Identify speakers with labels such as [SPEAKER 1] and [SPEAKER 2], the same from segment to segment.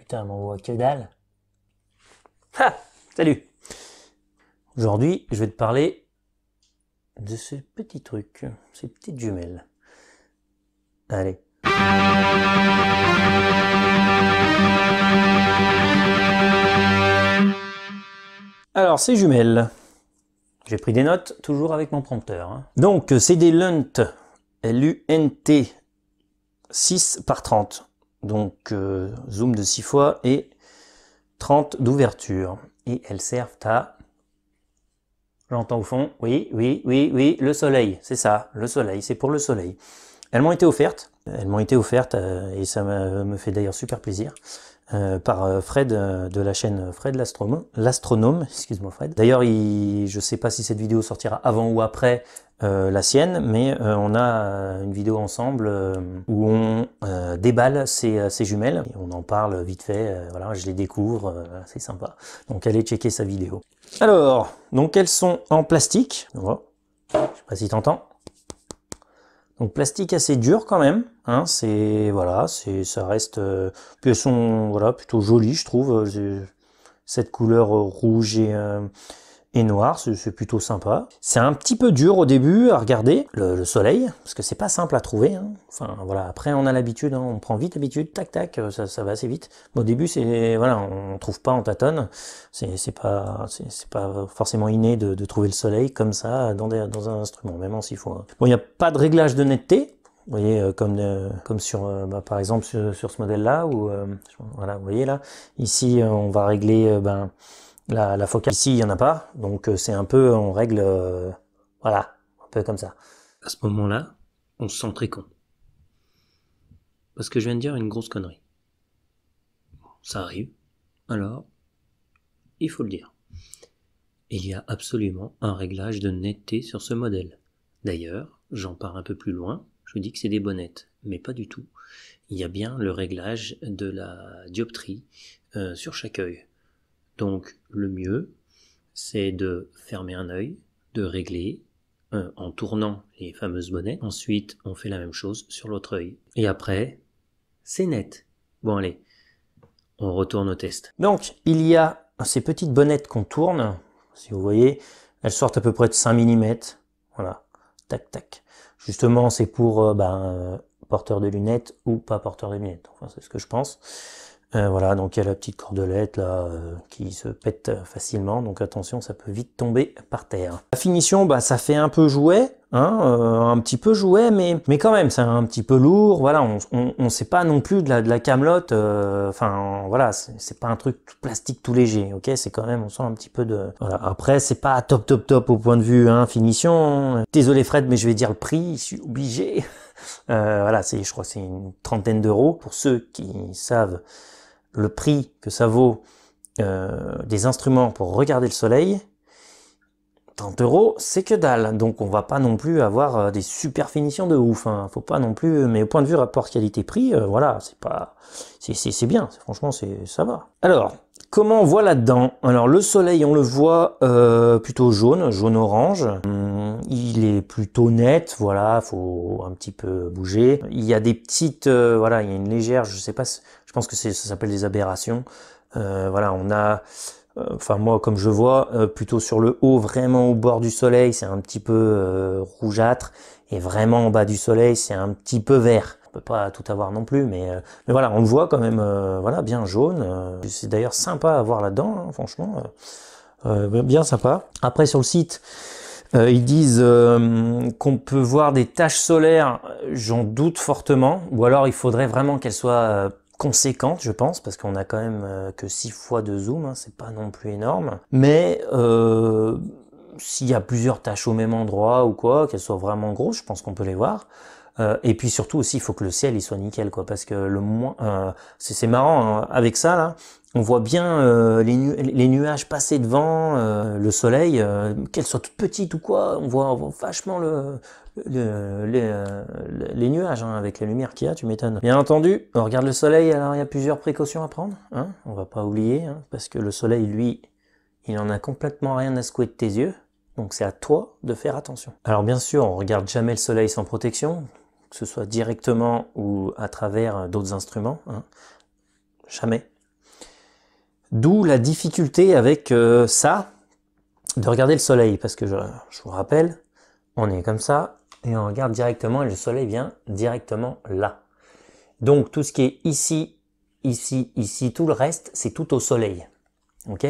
[SPEAKER 1] putain, on voit que dalle. Ha! Salut! Aujourd'hui, je vais te parler de ce petit truc, ces petites jumelles. Allez. Alors, ces jumelles. J'ai pris des notes, toujours avec mon prompteur. Hein. Donc, c'est des Lunt, L-U-N-T, 6 par 30. Donc, zoom de 6 fois et 30 d'ouverture. Et elles servent à... J'entends au fond, oui, le soleil, c'est ça, le soleil, c'est pour le soleil. Elles m'ont été offertes, et ça me fait d'ailleurs super plaisir, par Fred de la chaîne Fred l'astronome, excuse-moi Fred. D'ailleurs, je sais pas si cette vidéo sortira avant ou après la sienne, mais on a une vidéo ensemble où on déballe ces jumelles, et on en parle vite fait, voilà, je les découvre, c'est sympa. Donc allez checker sa vidéo. Alors, donc elles sont en plastique, voilà. Je sais pas si t'entends. Donc plastique assez dur quand même, hein, ça reste, puis elles sont voilà plutôt jolies je trouve, cette couleur rouge et noir, c'est plutôt sympa. C'est un petit peu dur au début à regarder le soleil, parce que c'est pas simple à trouver. Hein. Enfin voilà, après on a l'habitude, hein, on prend vite l'habitude, tac tac, ça va assez vite. Mais au début c'est voilà, on trouve pas, on tâtonne. C'est pas forcément inné de trouver le soleil comme ça dans un instrument, même en 6 fois. Hein. Bon, il n'y a pas de réglage de netteté. Vous voyez, comme sur, par exemple sur ce modèle-là, où voilà, vous voyez là, ici on va régler la focale. Ici il y en a pas, donc c'est un peu, on règle, voilà, un peu comme ça. À ce moment-là, on se sent très con, parce que je viens de dire une grosse connerie. Ça arrive, alors il faut le dire. Il y a absolument un réglage de netteté sur ce modèle. D'ailleurs, j'en pars un peu plus loin. Je vous dis que c'est des bonnettes, mais pas du tout. Il y a bien le réglage de la dioptrie sur chaque œil. Donc le mieux, c'est de fermer un œil, de régler en tournant les fameuses bonnettes. Ensuite, on fait la même chose sur l'autre œil. Et après, c'est net. Bon allez, on retourne au test. Donc, il y a ces petites bonnettes qu'on tourne. Si vous voyez, elles sortent à peu près de 5 mm. Voilà, tac tac. Justement, c'est pour porteur de lunettes ou pas porteur de lunettes. Enfin, c'est ce que je pense. Voilà, donc il y a la petite cordelette là qui se pète facilement, donc attention, ça peut vite tomber par terre. La finition, ça fait un peu jouet, hein, un petit peu jouet, mais quand même, c'est un petit peu lourd. Voilà, on sait pas non plus de la camelote. Enfin, voilà, c'est pas un truc tout plastique tout léger, ok. C'est quand même, on sent un petit peu de. Voilà. Après, c'est pas top au point de vue finition. Désolé Fred, mais je vais dire le prix, je suis obligé. Voilà, je crois que c'est une trentaine d'euros pour ceux qui savent le prix que ça vaut des instruments pour regarder le soleil. 30 euros, c'est que dalle. Donc on va pas non plus avoir des super finitions de ouf. Hein. Faut pas non plus. Mais au point de vue rapport qualité-prix, voilà, c'est bien. Franchement, ça va. Alors, comment on voit là-dedans? Alors le soleil, on le voit plutôt jaune-orange. Il est plutôt net. Voilà, faut un petit peu bouger. Il y a des petites, voilà, il y a une légère, je sais pas, je pense que ça s'appelle des aberrations. Voilà, on a. Enfin moi comme je vois plutôt sur le haut, vraiment au bord du soleil, c'est un petit peu rougeâtre, et vraiment en bas du soleil c'est un petit peu vert. On peut pas tout avoir non plus, mais voilà, on le voit quand même voilà, bien jaune. C'est d'ailleurs sympa à voir là-dedans, hein, franchement, bien sympa. Après sur le site ils disent qu'on peut voir des taches solaires, j'en doute fortement, ou alors il faudrait vraiment qu'elles soient conséquente, je pense, parce qu'on a quand même que 6 fois de zoom, hein, c'est pas non plus énorme. Mais s'il y a plusieurs taches au même endroit ou quoi, qu'elles soient vraiment grosses, je pense qu'on peut les voir. Et puis surtout aussi, il faut que le ciel il soit nickel, quoi, parce que le moins, c'est marrant hein, avec ça là. On voit bien les nuages passer devant le soleil, qu'elles soient toutes petites ou quoi, on voit vachement les nuages hein, avec la lumière qu'il y a, tu m'étonnes. Bien entendu, on regarde le soleil, alors il y a plusieurs précautions à prendre, hein, on va pas oublier, hein, parce que le soleil, lui, il en a complètement rien à secouer de tes yeux, donc c'est à toi de faire attention. Alors bien sûr, on regarde jamais le soleil sans protection, que ce soit directement ou à travers d'autres instruments, hein. Jamais. D'où la difficulté avec ça, de regarder le soleil, parce que je vous rappelle, on est comme ça, et on regarde directement, et le soleil vient directement là. Donc tout ce qui est ici, ici, ici, tout le reste, c'est tout au soleil. Ok?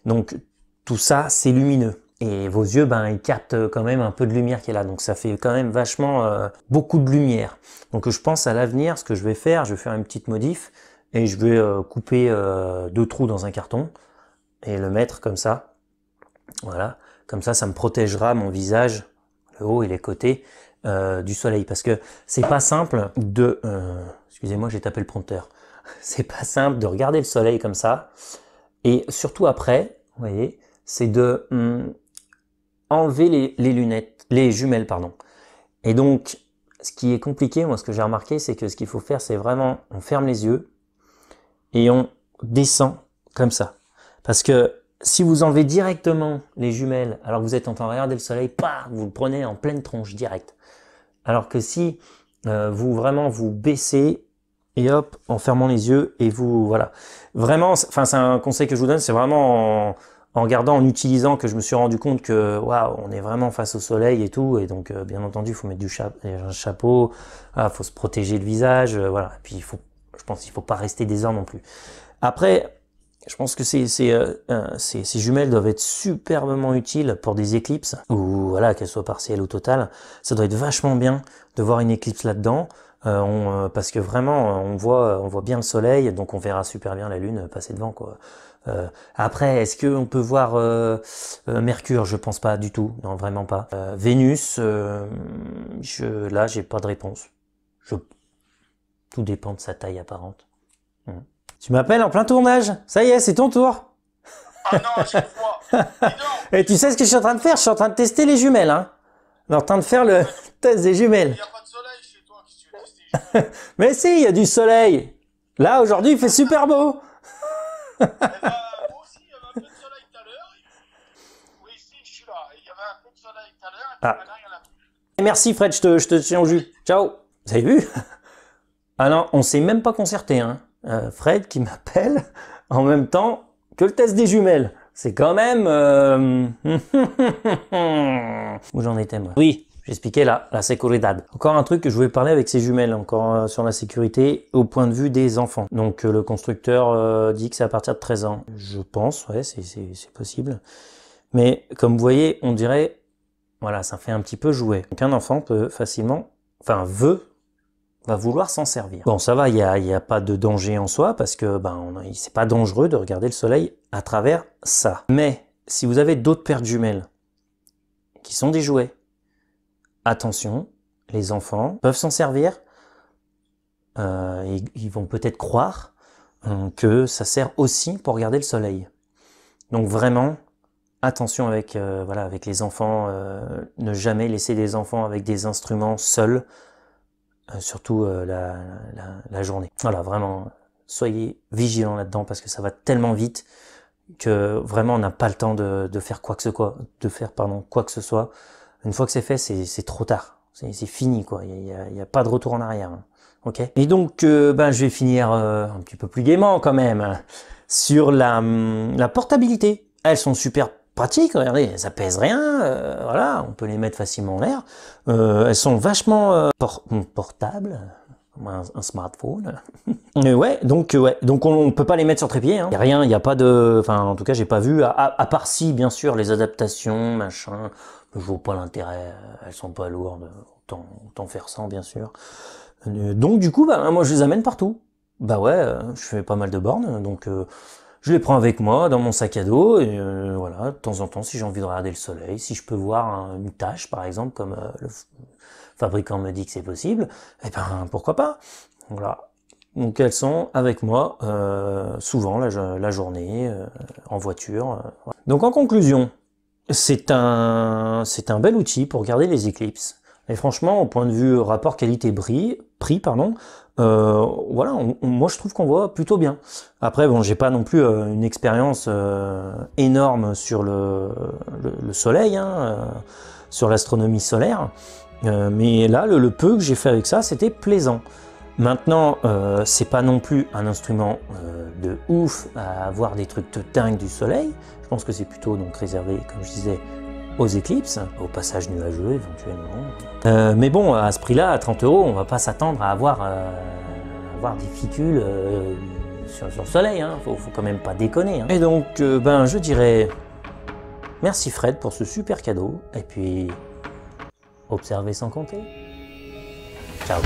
[SPEAKER 1] Donc tout ça, c'est lumineux. Et vos yeux, ben, ils captent quand même un peu de lumière qui est là. Donc ça fait quand même vachement beaucoup de lumière. Donc je pense à l'avenir, ce que je vais faire une petite modif, et je vais couper 2 trous dans un carton, et le mettre comme ça. Voilà, comme ça me protégera mon visage, le haut et les côtés, du soleil. Parce que c'est pas simple de... excusez-moi, j'ai tapé le prompteur. C'est pas simple de regarder le soleil comme ça. Et surtout après, vous voyez, c'est de enlever les lunettes, les jumelles, pardon. Et donc, ce qui est compliqué, moi ce que j'ai remarqué, c'est que ce qu'il faut faire, c'est vraiment, on ferme les yeux et on descend comme ça. Parce que si vous enlevez directement les jumelles, alors que vous êtes en train de regarder le soleil, vous le prenez en pleine tronche direct. Alors que si vous vraiment vous baissez et hop, en fermant les yeux et vous, voilà. Vraiment, enfin c'est un conseil que je vous donne, c'est vraiment en regardant, en utilisant que je me suis rendu compte que waouh, on est vraiment face au soleil et tout, et donc bien entendu, il faut mettre un chapeau, faut se protéger le visage, voilà. Et puis je pense qu'il faut pas rester des heures non plus. Après, je pense que ces jumelles doivent être superbement utiles pour des éclipses, ou voilà, qu'elles soient partielles ou totales. Ça doit être vachement bien de voir une éclipse là-dedans, parce que vraiment, on voit bien le soleil, donc on verra super bien la lune passer devant, quoi. Après, est-ce qu'on peut voir Mercure? Je pense pas du tout, non, vraiment pas. Vénus, là, j'ai pas de réponse. Tout dépend de sa taille apparente. Tu m'appelles en plein tournage. Ça y est, c'est ton tour.
[SPEAKER 2] Ah non, à chaque fois.
[SPEAKER 1] Et tu sais ce que je suis en train de faire? Je suis en train de tester les jumelles, hein. Je suis en train de faire le test des jumelles.
[SPEAKER 2] Il n'y a pas de soleil chez toi, qu'est-ce que tu veux tester les jumelles?
[SPEAKER 1] Mais si, il y a du soleil. Là, aujourd'hui, il fait super beau.
[SPEAKER 2] Eh ben, moi aussi, il y avait un peu de soleil tout à l'heure. Oui, si, je suis là. Il y avait un peu de soleil tout à l'heure, et puis maintenant, il y en a plus.
[SPEAKER 1] Merci Fred, je te tiens au jus. Ciao. Vous avez vu? Ah non, on s'est même pas concerté, hein. Fred qui m'appelle en même temps que le test des jumelles. C'est quand même... Où j'en étais, moi? Oui, j'expliquais la seguridad. Encore un truc que je voulais parler avec ces jumelles, encore sur la sécurité au point de vue des enfants. Donc le constructeur dit que c'est à partir de 13 ans. Je pense, ouais, c'est possible. Mais comme vous voyez, on dirait... Voilà, ça fait un petit peu jouet. Donc un enfant peut facilement... Enfin, va vouloir s'en servir. Bon, ça va, il y a pas de danger en soi, parce que c'est pas dangereux de regarder le soleil à travers ça. Mais si vous avez d'autres paires de jumelles qui sont des jouets, attention, les enfants peuvent s'en servir. Ils vont peut-être croire que ça sert aussi pour regarder le soleil. Donc vraiment, attention avec les enfants. Ne jamais laisser des enfants avec des instruments seuls. Surtout la journée. Voilà, vraiment, soyez vigilants là-dedans parce que ça va tellement vite que vraiment on n'a pas le temps de faire quoi que ce soit. Une fois que c'est fait, c'est trop tard. C'est fini, quoi. Il y a pas de retour en arrière. Hein. Ok. Et donc, je vais finir un petit peu plus gaiement quand même sur la portabilité. Elles sont super pratique, regardez, ça pèse rien, voilà, on peut les mettre facilement en l'air. Elles sont vachement portables, comme un smartphone. Ouais, donc on peut pas les mettre sur trépied. Hein. Y a rien, il y a pas de, enfin en tout cas j'ai pas vu. À part si bien sûr les adaptations, machin. Je vois pas l'intérêt, elles sont pas lourdes, autant faire sans bien sûr. Donc du coup, moi je les amène partout. Bah ouais, je fais pas mal de bornes, donc. Je les prends avec moi dans mon sac à dos et voilà, de temps en temps, si j'ai envie de regarder le soleil, si je peux voir une tache, par exemple, comme le fabricant me dit que c'est possible, eh ben pourquoi pas. Voilà. Donc elles sont avec moi souvent la journée, en voiture. Voilà. Donc en conclusion, c'est un bel outil pour regarder les éclipses. Et franchement, au point de vue rapport qualité-prix, voilà, moi je trouve qu'on voit plutôt bien. Après, bon, j'ai pas non plus une expérience énorme sur le soleil, hein, sur l'astronomie solaire, mais là, le peu que j'ai fait avec ça, c'était plaisant. Maintenant, c'est pas non plus un instrument de ouf à voir des trucs de dingue du soleil. Je pense que c'est plutôt donc réservé, comme je disais, aux éclipses, au passage nuageux éventuellement. Mais bon, à ce prix-là, à 30 €, on va pas s'attendre à avoir des ficules sur le soleil, hein. Faut quand même pas déconner. Hein. Et donc, je dirais merci Fred pour ce super cadeau, et puis observez sans compter. Ciao.